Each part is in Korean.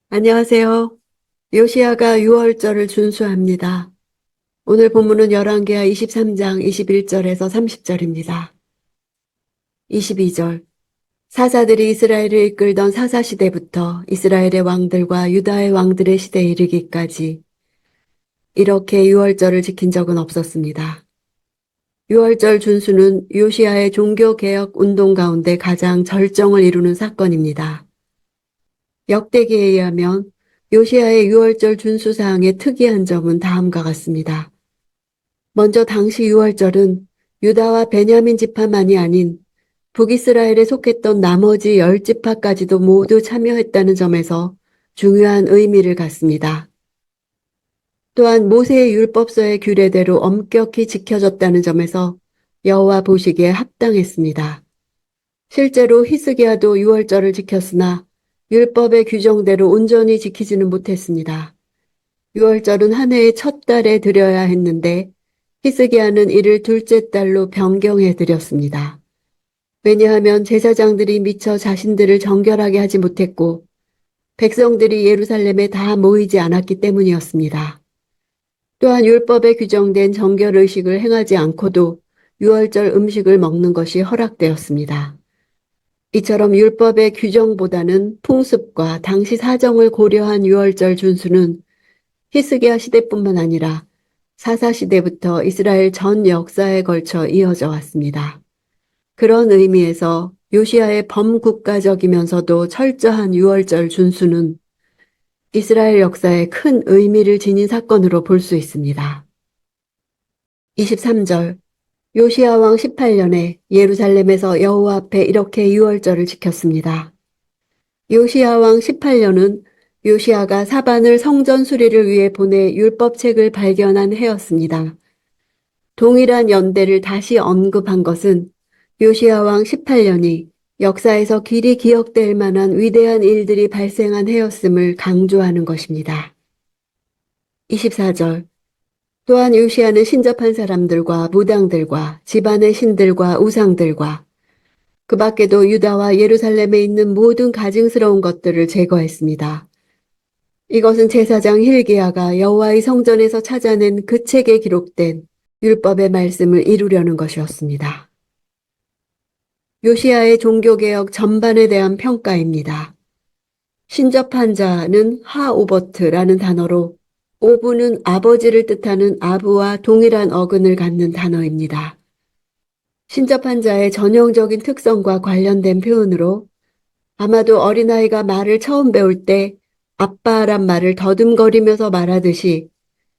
안녕하세요. 요시야가 유월절을 준수합니다. 오늘 본문은 열왕기하 23장 21절에서 30절입니다. 22절. 사사들이 이스라엘을 이끌던 사사시대부터 이스라엘의 왕들과 유다의 왕들의 시대에 이르기까지 이렇게 유월절을 지킨 적은 없었습니다. 유월절 준수는 요시야의 종교개혁 운동 가운데 가장 절정을 이루는 사건입니다. 역대기에 의하면 요시야의 유월절 준수사항의 특이한 점은 다음과 같습니다. 먼저 당시 유월절은 유다와 베냐민 지파만이 아닌 북이스라엘에 속했던 나머지 10지파까지도 모두 참여했다는 점에서 중요한 의미를 갖습니다. 또한 모세의 율법서의 규례대로 엄격히 지켜졌다는 점에서 여호와 보시기에 합당했습니다. 실제로 히스기야도 유월절을 지켰으나 율법의 규정대로 온전히 지키지는 못했습니다. 유월절은 한 해의 첫 달에 드려야 했는데 히스기야는 이를 둘째 달로 변경해 드렸습니다. 왜냐하면 제사장들이 미처 자신들을 정결하게 하지 못했고 백성들이 예루살렘에 다 모이지 않았기 때문이었습니다. 또한 율법에 규정된 정결의식을 행하지 않고도 유월절 음식을 먹는 것이 허락되었습니다. 이처럼 율법의 규정보다는 풍습과 당시 사정을 고려한 유월절 준수는 히스기야 시대뿐만 아니라 사사 시대부터 이스라엘 전 역사에 걸쳐 이어져 왔습니다. 그런 의미에서 요시야의 범국가적이면서도 철저한 유월절 준수는 이스라엘 역사에 큰 의미를 지닌 사건으로 볼 수 있습니다. 23절. 요시야 왕 18년에 예루살렘에서 여호와 앞에 이렇게 유월절을 지켰습니다. 요시야 왕 18년은 요시야가 사반을 성전 수리를 위해 보내 율법책을 발견한 해였습니다. 동일한 연대를 다시 언급한 것은 요시야 왕 18년이 역사에서 길이 기억될 만한 위대한 일들이 발생한 해였음을 강조하는 것입니다. 24절. 또한 요시야는 신접한 사람들과 무당들과 집안의 신들과 우상들과 그 밖에도 유다와 예루살렘에 있는 모든 가증스러운 것들을 제거했습니다. 이것은 제사장 hil기야가 여호와의 성전에서 찾아낸 그 책에 기록된 율법의 말씀을 이루려는 것이었습니다. 요시야의 종교개혁 전반에 대한 평가입니다. 신접한 자는 하오버트라는 단어로 오브는 아버지를 뜻하는 아부와 동일한 어근을 갖는 단어입니다. 신접한 자의 전형적인 특성과 관련된 표현으로 아마도 어린아이가 말을 처음 배울 때 아빠란 말을 더듬거리면서 말하듯이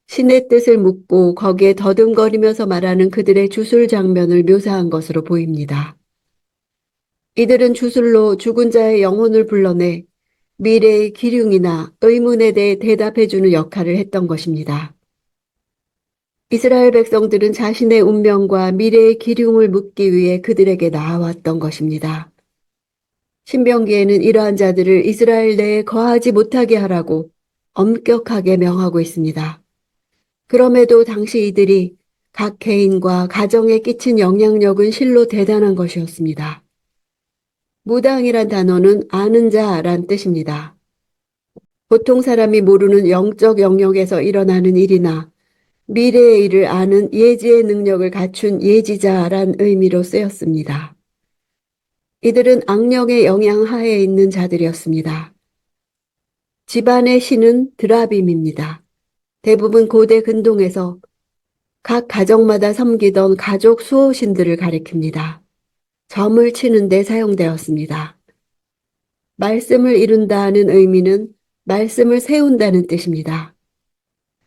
신의 뜻을 묻고 거기에 더듬거리면서 말하는 그들의 주술 장면을 묘사한 것으로 보입니다. 이들은 주술로 죽은 자의 영혼을 불러내 미래의 기륭이나 의문에 대해 대답해주는 역할을 했던 것입니다. 이스라엘 백성들은 자신의 운명과 미래의 기륭을 묻기 위해 그들에게 나아왔던 것입니다. 신명기에는 이러한 자들을 이스라엘 내에 거하지 못하게 하라고 엄격하게 명하고 있습니다. 그럼에도 당시 이들이 각 개인과 가정에 끼친 영향력은 실로 대단한 것이었습니다. 무당이란 단어는 아는 자란 뜻입니다. 보통 사람이 모르는 영적 영역에서 일어나는 일이나 미래의 일을 아는 예지의 능력을 갖춘 예지자란 의미로 쓰였습니다. 이들은 악령의 영향 하에 있는 자들이었습니다. 집안의 신은 드라빔입니다. 대부분 고대 근동에서 각 가정마다 섬기던 가족 수호신들을 가리킵니다. 점을 치는 데 사용되었습니다. 말씀을 이룬다는 의미는 말씀을 세운다는 뜻입니다.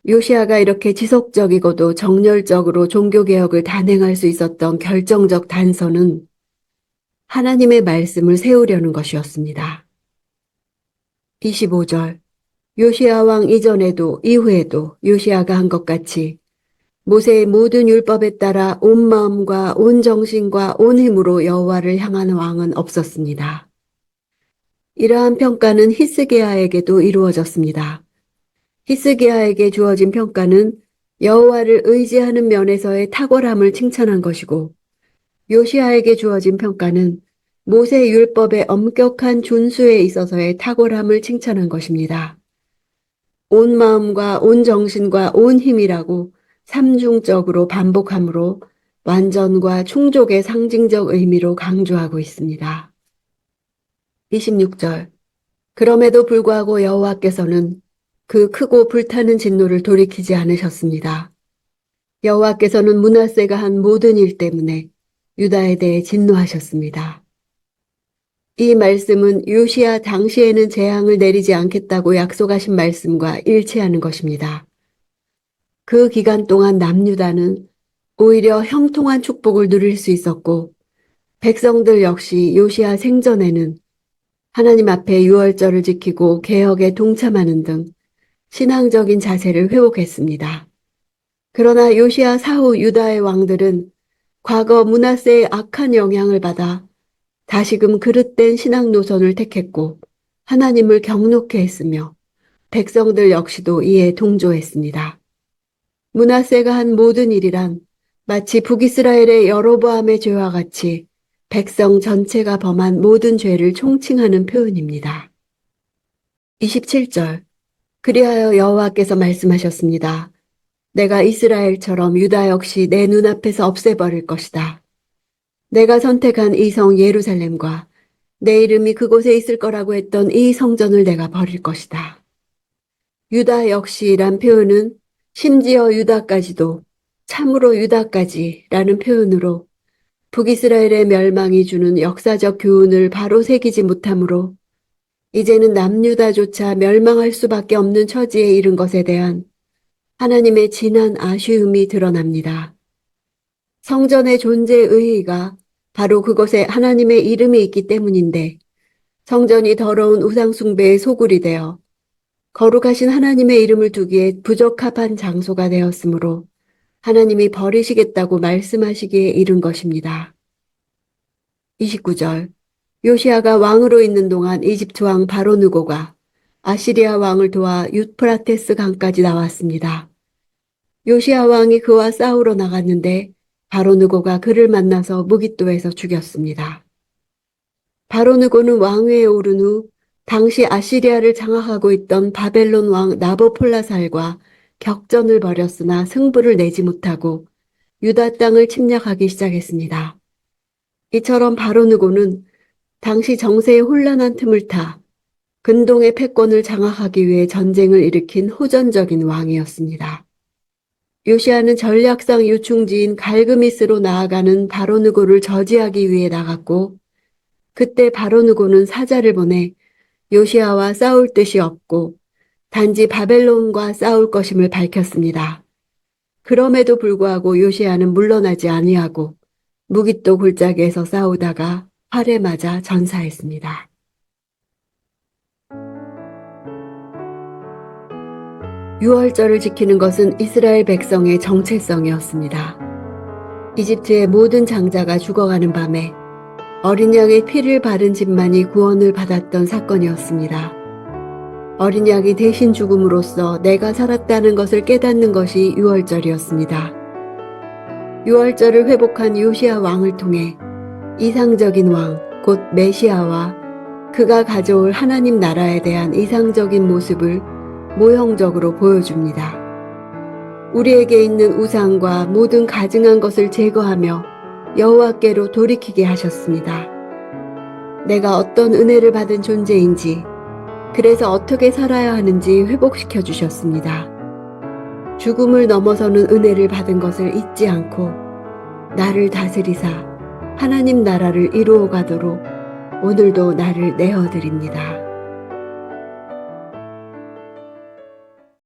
요시야가 이렇게 지속적이고도 정열적으로 종교개혁을 단행할 수 있었던 결정적 단서는 하나님의 말씀을 세우려는 것이었습니다. 25절. 요시야 왕 이전에도 이후에도 요시야가 한 것 같이 모세의 모든 율법에 따라 온 마음과 온 정신과 온 힘으로 여호와를 향하는 왕은 없었습니다. 이러한 평가는 히스기야에게도 이루어졌습니다. 히스기야에게 주어진 평가는 여호와를 의지하는 면에서의 탁월함을 칭찬한 것이고 요시야에게 주어진 평가는 모세 율법의 엄격한 준수에 있어서의 탁월함을 칭찬한 것입니다. 온 마음과 온 정신과 온 힘이라고 삼중적으로 반복함으로 완전과 충족의 상징적 의미로 강조하고 있습니다. 26절. 그럼에도 불구하고 여호와께서는 그 크고 불타는 진노를 돌이키지 않으셨습니다. 여호와께서는 므낫세가 한 모든 일 때문에 유다에 대해 진노하셨습니다. 이 말씀은 요시야 당시에는 재앙을 내리지 않겠다고 약속하신 말씀과 일치하는 것입니다. 그 기간 동안 남유다는 오히려 형통한 축복을 누릴 수 있었고 백성들 역시 요시야 생전에는 하나님 앞에 유월절을 지키고 개혁에 동참하는 등 신앙적인 자세를 회복했습니다. 그러나 요시야 사후 유다의 왕들은 과거 므낫세의 악한 영향을 받아 다시금 그릇된 신앙 노선을 택했고 하나님을 경노케 했으며 백성들 역시도 이에 동조했습니다. 므낫세가 한 모든 일이란 마치 북이스라엘의 여로보암의 죄와 같이 백성 전체가 범한 모든 죄를 총칭하는 표현입니다. 27절. 그리하여 여호와께서 말씀하셨습니다. 내가 이스라엘처럼 유다 역시 내 눈앞에서 없애버릴 것이다. 내가 선택한 이 성 예루살렘과 내 이름이 그곳에 있을 거라고 했던 이 성전을 내가 버릴 것이다. 유다 역시란 표현은 심지어 유다까지도 참으로 유다까지라는 표현으로 북이스라엘의 멸망이 주는 역사적 교훈을 바로 새기지 못하므로 이제는 남유다조차 멸망할 수밖에 없는 처지에 이른 것에 대한 하나님의 진한 아쉬움이 드러납니다. 성전의 존재의 의의가 바로 그곳에 하나님의 이름이 있기 때문인데 성전이 더러운 우상숭배의 소굴이 되어 거룩하신 하나님의 이름을 두기에 부적합한 장소가 되었으므로 하나님이 버리시겠다고 말씀하시기에 이른 것입니다. 29절. 요시아가 왕으로 있는 동안 이집트 왕 바로느고가 아시리아 왕을 도와 유프라테스 강까지 나왔습니다. 요시아 왕이 그와 싸우러 나갔는데 바로느고가 그를 만나서 무깃도에서 죽였습니다. 바로느고는 왕위에 오른 후 당시 아시리아를 장악하고 있던 바벨론 왕 나보폴라살과 격전을 벌였으나 승부를 내지 못하고 유다 땅을 침략하기 시작했습니다. 이처럼 바로느고는 당시 정세의 혼란한 틈을 타 근동의 패권을 장악하기 위해 전쟁을 일으킨 호전적인 왕이었습니다. 요시아는 전략상 요충지인 갈그미스로 나아가는 바로느고를 저지하기 위해 나갔고 그때 바로느고는 사자를 보내 요시아와 싸울 뜻이 없고 단지 바벨론과 싸울 것임을 밝혔습니다. 그럼에도 불구하고 요시아는 물러나지 아니하고 무깃도 골짜기에서 싸우다가 활에 맞아 전사했습니다. 유월절을 지키는 것은 이스라엘 백성의 정체성이었습니다. 이집트의 모든 장자가 죽어가는 밤에 어린 양의 피를 바른 집만이 구원을 받았던 사건이었습니다. 어린 양이 대신 죽음으로써 내가 살았다는 것을 깨닫는 것이 유월절이었습니다. 유월절을 회복한 요시아 왕을 통해 이상적인 왕, 곧 메시아와 그가 가져올 하나님 나라에 대한 이상적인 모습을 모형적으로 보여줍니다. 우리에게 있는 우상과 모든 가증한 것을 제거하며 여호와께로 돌이키게 하셨습니다. 내가 어떤 은혜를 받은 존재인지, 그래서 어떻게 살아야 하는지 회복시켜 주셨습니다. 죽음을 넘어서는 은혜를 받은 것을 잊지 않고 나를 다스리사 하나님 나라를 이루어 가도록 오늘도 나를 내어드립니다.